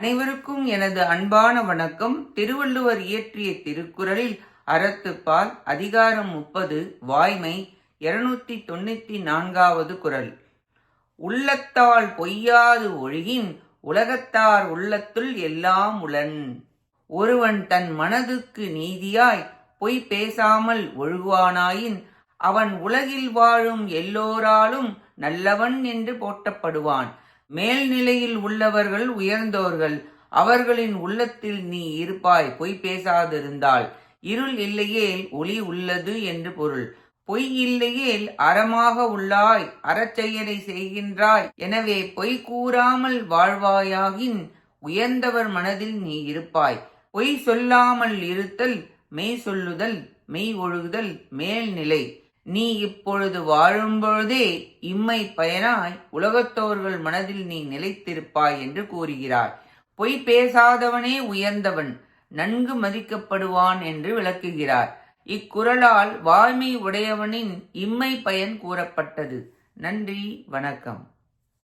அனைவருக்கும் எனது அன்பான வணக்கம். திருவள்ளுவர் இயற்றிய திருக்குறளில் அறத்துப்பால் அதிகாரம் 30 வாய்மை 294வது குறள். உள்ளத்தால் பொய்யாது ஒழுகின் உலகத்தார் உள்ளத்துள் எல்லாம் உளன். ஒருவன் தன் மனதுக்கு நீதியாய் பொய் பேசாமல் ஒழுகுவானாயின் அவன் உலகில் வாழும் எல்லோராலும் நல்லவன் என்று போற்றப்படுவான். மேல்நிலையில் உள்ளவர்கள் உயர்ந்தோர்கள், அவர்களின் உள்ளத்தில் நீ இருப்பாய் பொய் பேசாதிருந்தால். இருள் இல்லையேல் ஒளி உள்ளது என்று பொருள். பொய் இல்லையேல் அறமாக உள்ளாய், அறச்செயலை செய்கின்றாய். எனவே பொய் கூறாமல் வாழ்வாயாகின் உயர்ந்தவர் மனதில் நீ இருப்பாய். பொய் சொல்லாமல் இருத்தல் மெய் சொல்லுதல், மெய் ஒழுகுதல் மேல்நிலை. நீ இப்பொழுது வாழும்பொழுதே இம்மை பயனாய் உலகத்தோர்கள் மனதில் நீ நிலைத்திருப்பாய் என்று கூறுகிறார். பொய் பேசாதவனே உயர்ந்தவன், நன்கு மதிக்கப்படுவான் என்று விளக்குகிறார். இக்குறளால் வாய்மை உடையவனின் இம்மை பயன் கூறப்பட்டது. நன்றி, வணக்கம்.